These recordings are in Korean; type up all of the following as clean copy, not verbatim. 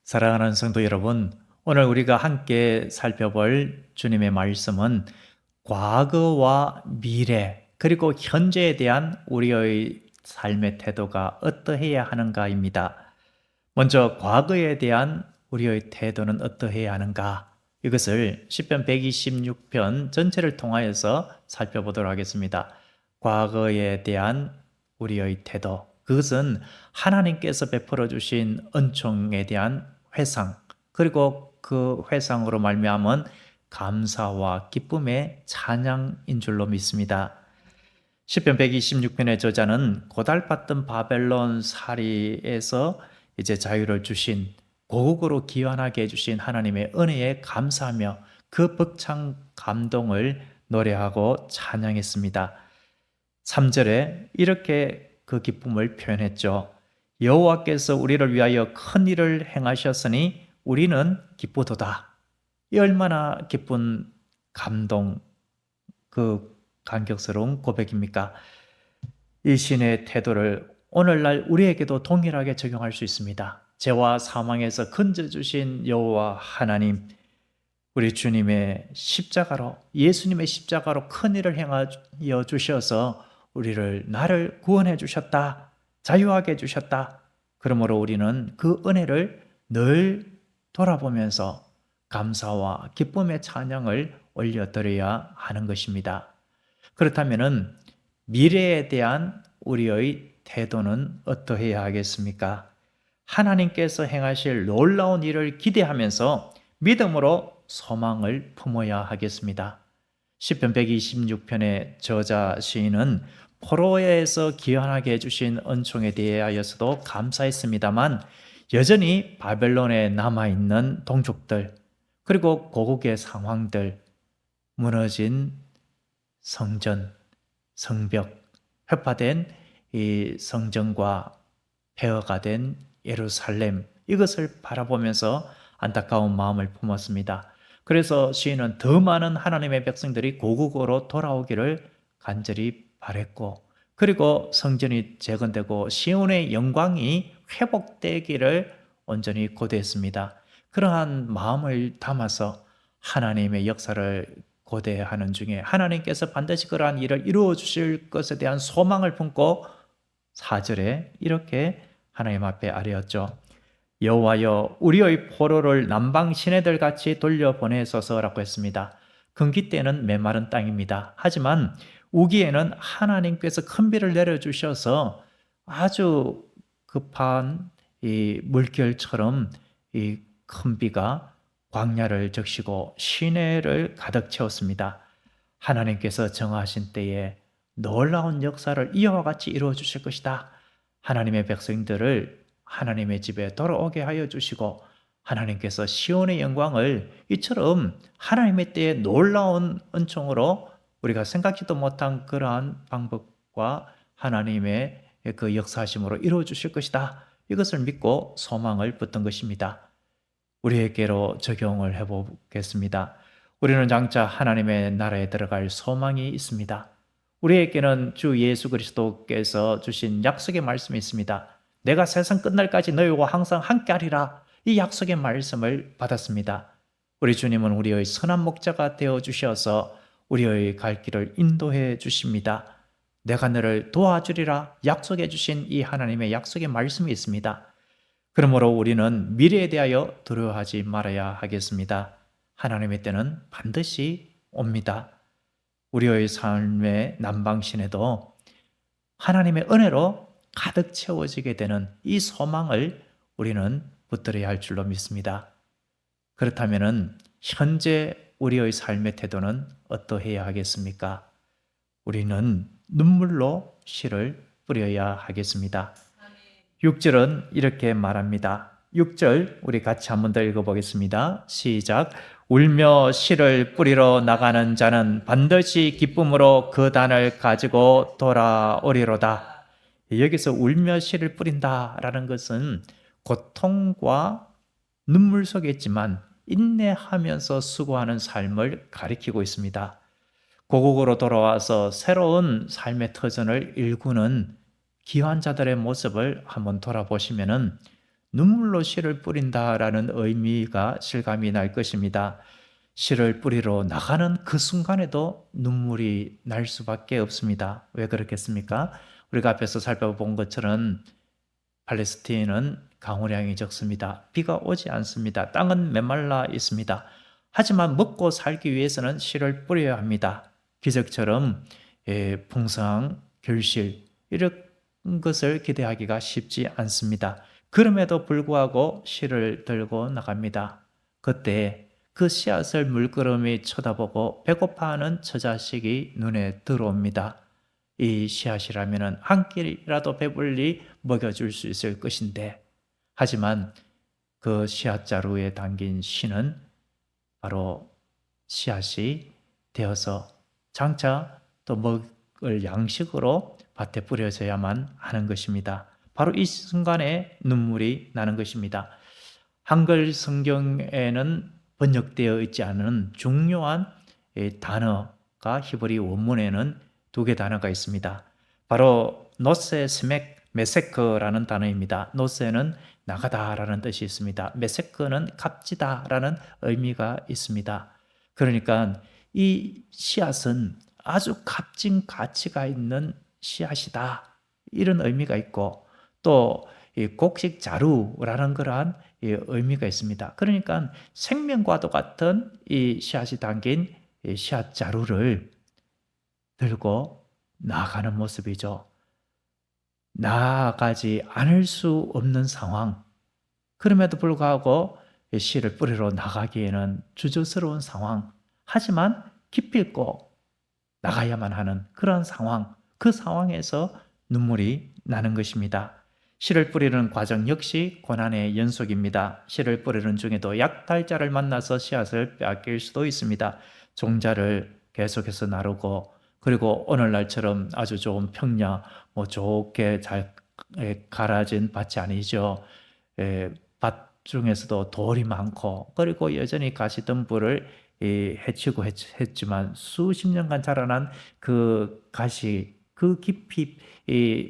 사랑하는 성도 여러분, 오늘 우리가 함께 살펴볼 주님의 말씀은 과거와 미래, 그리고 현재에 대한 우리의 삶의 태도가 어떠해야 하는가입니다. 먼저 과거에 대한 우리의 태도는 어떠해야 하는가? 이것을 시편 126편 전체를 통하여서 살펴보도록 하겠습니다. 과거에 대한 우리의 태도, 그것은 하나님께서 베풀어 주신 은총에 대한 회상, 그리고 그 회상으로 말미암은 감사와 기쁨의 찬양인 줄로 믿습니다. 시편 126편의 저자는 고달팠던 바벨론 살이에서 이제 자유를 주신, 고국으로 귀환하게 해주신 하나님의 은혜에 감사하며 그 벅찬 감동을 노래하고 찬양했습니다. 3절에 이렇게 그 기쁨을 표현했죠. 여호와께서 우리를 위하여 큰 일을 행하셨으니 우리는 기쁘도다. 이 얼마나 기쁜 감동, 그 감격스러운 고백입니까? 이 신의 태도를 오늘날 우리에게도 동일하게 적용할 수 있습니다. 죄와 사망에서 건져주신 여호와 하나님, 우리 주님의 십자가로, 예수님의 십자가로 큰 일을 행하여 주셔서 나를 구원해 주셨다, 자유하게 해 주셨다. 그러므로 우리는 그 은혜를 늘 돌아보면서 감사와 기쁨의 찬양을 올려드려야 하는 것입니다. 그렇다면 미래에 대한 우리의 태도는 어떠해야 하겠습니까? 하나님께서 행하실 놀라운 일을 기대하면서 믿음으로 소망을 품어야 하겠습니다. 시편 126편의 저자 시인은 포로에서 귀환하게 해주신 은총에 대하여서도 감사했습니다만 여전히 바벨론에 남아있는 동족들, 그리고 고국의 상황들, 무너진 성전, 성벽, 회파된 이 성전과 폐허가 된 예루살렘, 이것을 바라보면서 안타까운 마음을 품었습니다. 그래서 시인은 더 많은 하나님의 백성들이 고국으로 돌아오기를 간절히 바랬고, 그리고 성전이 재건되고 시온의 영광이 회복되기를 온전히 고대했습니다. 그러한 마음을 담아서 하나님의 역사를 고대하는 중에 하나님께서 반드시 그러한 일을 이루어 주실 것에 대한 소망을 품고 4절에 이렇게 하나님 앞에 아뢰었죠. 여호와여, 우리의 포로를 남방 시내들 같이 돌려보내소서라고 했습니다. 건기 때는 메마른 땅입니다. 하지만 우기에는 하나님께서 큰 비를 내려주셔서 아주 급한 이 물결처럼 이 큰 비가 광야를 적시고 시내를 가득 채웠습니다. 하나님께서 정하신 때에 놀라운 역사를 이와 같이 이루어 주실 것이다. 하나님의 백성들을 하나님의 집에 돌아오게 하여 주시고 하나님께서 시온의 영광을 이처럼 하나님의 때에 놀라운 은총으로 우리가 생각지도 못한 그러한 방법과 하나님의 그 역사하심으로 이루어 주실 것이다. 이것을 믿고 소망을 붙든 것입니다. 우리에게로 적용을 해보겠습니다. 우리는 장차 하나님의 나라에 들어갈 소망이 있습니다. 우리에게는 주 예수 그리스도께서 주신 약속의 말씀이 있습니다. 내가 세상 끝날까지 너희와 항상 함께하리라. 이 약속의 말씀을 받았습니다. 우리 주님은 우리의 선한 목자가 되어 주셔서 우리의 갈 길을 인도해 주십니다. 내가 너를 도와주리라 약속해 주신 이 하나님의 약속의 말씀이 있습니다. 그러므로 우리는 미래에 대하여 두려워하지 말아야 하겠습니다. 하나님의 때는 반드시 옵니다. 우리의 삶의 난방신에도 하나님의 은혜로 가득 채워지게 되는 이 소망을 우리는 붙들어야 할 줄로 믿습니다. 그렇다면 현재 우리의 삶의 태도는 어떠해야 하겠습니까? 우리는 눈물로 씨를 뿌려야 하겠습니다. 6절은 이렇게 말합니다. 6절 우리 같이 한번 더 읽어보겠습니다. 시작. 울며 씨를 뿌리러 나가는 자는 반드시 기쁨으로 그 단을 가지고 돌아오리로다. 여기서 울며 씨를 뿌린다라는 것은 고통과 눈물 속에 있지만 인내하면서 수고하는 삶을 가리키고 있습니다. 고국으로 돌아와서 새로운 삶의 터전을 일구는 기환자들의 모습을 한번 돌아보시면은 눈물로 씨를 뿌린다라는 의미가 실감이 날 것입니다. 씨를 뿌리러 나가는 그 순간에도 눈물이 날 수밖에 없습니다. 왜 그렇겠습니까? 우리가 앞에서 살펴본 것처럼 팔레스틴은 강우량이 적습니다. 비가 오지 않습니다. 땅은 메말라 있습니다. 하지만 먹고 살기 위해서는 씨를 뿌려야 합니다. 기적처럼 풍성, 결실 이런 것을 기대하기가 쉽지 않습니다. 그럼에도 불구하고 씨를 들고 나갑니다. 그때 그 씨앗을 물끄러미 쳐다보고 배고파하는 처자식이 눈에 들어옵니다. 이 씨앗이라면 한 끼라도 배불리 먹여줄 수 있을 것인데, 하지만 그 씨앗자루에 담긴 씨는 바로 씨앗이 되어서 장차 또 먹을 양식으로 밭에 뿌려져야만 하는 것입니다. 바로 이 순간에 눈물이 나는 것입니다. 한글 성경에는 번역되어 있지 않은 중요한 단어가 히브리 원문에는 두 개 단어가 있습니다. 바로 노세 스맥 메세크라는 단어입니다. 노세는 나가다라는 뜻이 있습니다. 메세크는 값지다라는 의미가 있습니다. 그러니까 이 씨앗은 아주 값진 가치가 있는 씨앗이다, 이런 의미가 있고, 또 곡식 자루라는 그러한 의미가 있습니다. 그러니까 생명과도 같은 이 씨앗이 담긴 이 씨앗 자루를 들고 나아가는 모습이죠. 나아가지 않을 수 없는 상황, 그럼에도 불구하고 씨를 뿌리러 나가기에는 주저스러운 상황, 하지만 기필코 나가야만 하는 그런 상황, 그 상황에서 눈물이 나는 것입니다. 씨를 뿌리는 과정 역시 고난의 연속입니다. 씨를 뿌리는 중에도 약탈자를 만나서 씨앗을 빼앗길 수도 있습니다. 종자를 계속해서 나르고, 그리고 오늘날처럼 아주 좋은 평야, 좋게 잘 갈아진 밭이 아니죠. 밭 중에서도 돌이 많고, 그리고 여전히 가시덤불을 해치고 했지만 수십 년간 자라난 그 가시, 그 깊이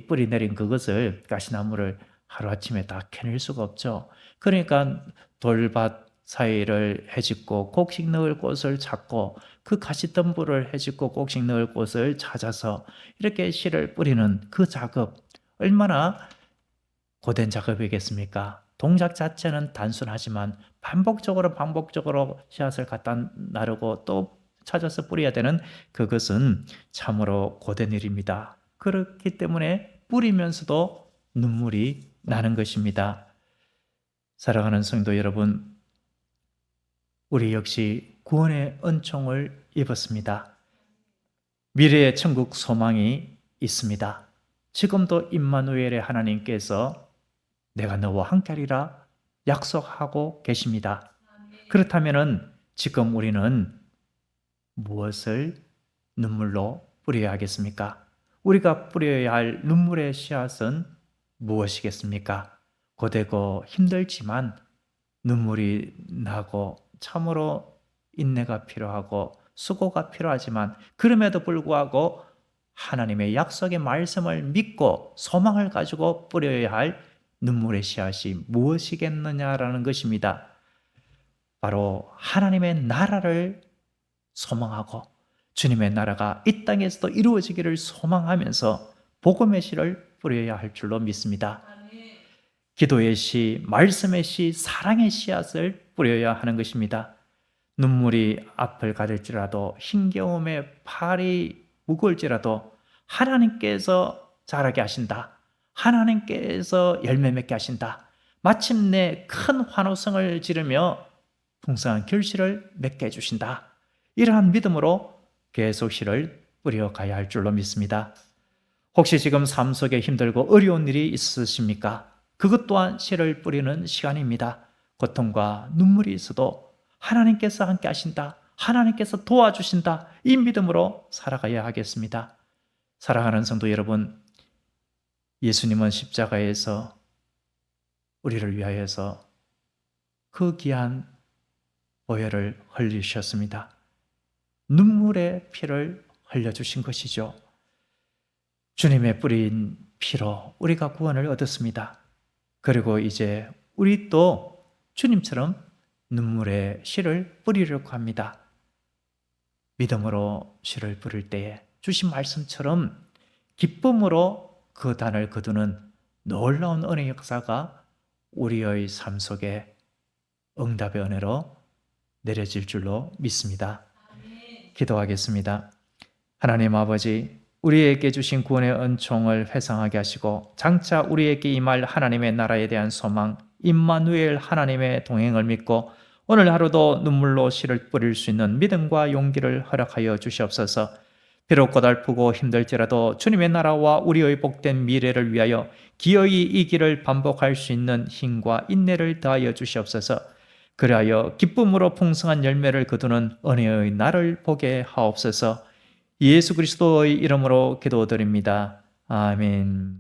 뿌리 내린 그것을, 가시나무를 하루아침에 다 캐낼 수가 없죠. 그러니까 돌밭 사이를 헤집고 곡식 넣을 곳을 찾고, 그 가시덤불을 헤집고 곡식 넣을 곳을 찾아서 이렇게 씨를 뿌리는 그 작업, 얼마나 고된 작업이겠습니까? 동작 자체는 단순하지만 반복적으로 씨앗을 갖다 나르고 또 찾아서 뿌려야 되는 그것은 참으로 고된 일입니다. 그렇기 때문에 뿌리면서도 눈물이 나는 것입니다. 사랑하는 성도 여러분, 우리 역시 구원의 은총을 입었습니다. 미래의 천국 소망이 있습니다. 지금도 임마누엘의 하나님께서 내가 너와 함께하리라 약속하고 계십니다. 그렇다면 지금 우리는 무엇을 눈물로 뿌려야 하겠습니까? 우리가 뿌려야 할 눈물의 씨앗은 무엇이겠습니까? 고되고 힘들지만 눈물이 나고 참으로 인내가 필요하고 수고가 필요하지만, 그럼에도 불구하고 하나님의 약속의 말씀을 믿고 소망을 가지고 뿌려야 할 눈물의 씨앗이 무엇이겠느냐라는 것입니다. 바로 하나님의 나라를 소망하고 주님의 나라가 이 땅에서도 이루어지기를 소망하면서 복음의 씨를 뿌려야 할 줄로 믿습니다. 기도의 씨, 말씀의 씨, 사랑의 씨앗을 뿌려야 하는 것입니다. 눈물이 앞을 가릴지라도, 힘겨움에 팔이 무거울지라도 하나님께서 자라게 하신다, 하나님께서 열매 맺게 하신다, 마침내 큰 환호성을 지르며 풍성한 결실을 맺게 해주신다, 이러한 믿음으로 계속 씨를 뿌려가야 할 줄로 믿습니다. 혹시 지금 삶 속에 힘들고 어려운 일이 있으십니까? 그것 또한 씨를 뿌리는 시간입니다. 고통과 눈물이 있어도 하나님께서 함께 하신다, 하나님께서 도와주신다, 이 믿음으로 살아가야 하겠습니다. 사랑하는 성도 여러분, 예수님은 십자가에서 우리를 위하여서 그 귀한 보혈을 흘리셨습니다. 눈물의 피를 흘려주신 것이죠. 주님의 뿌린 피로 우리가 구원을 얻었습니다. 그리고 이제 우리 또 주님처럼 눈물의 씨를 뿌리려고 합니다. 믿음으로 씨를 뿌릴 때에 주신 말씀처럼 기쁨으로 그 단을 거두는 놀라운 은혜 역사가 우리의 삶 속에 응답의 은혜로 내려질 줄로 믿습니다. 기도하겠습니다. 하나님 아버지, 우리에게 주신 구원의 은총을 회상하게 하시고 장차 우리에게 임할 하나님의 나라에 대한 소망, 임마누엘 하나님의 동행을 믿고 오늘 하루도 눈물로 씨를 뿌릴 수 있는 믿음과 용기를 허락하여 주시옵소서. 비록 고달프고 힘들지라도 주님의 나라와 우리의 복된 미래를 위하여 기어이 이 길을 반복할 수 있는 힘과 인내를 더하여 주시옵소서. 그리하여 기쁨으로 풍성한 열매를 거두는 은혜의 날을 보게 하옵소서. 예수 그리스도의 이름으로 기도드립니다. 아멘.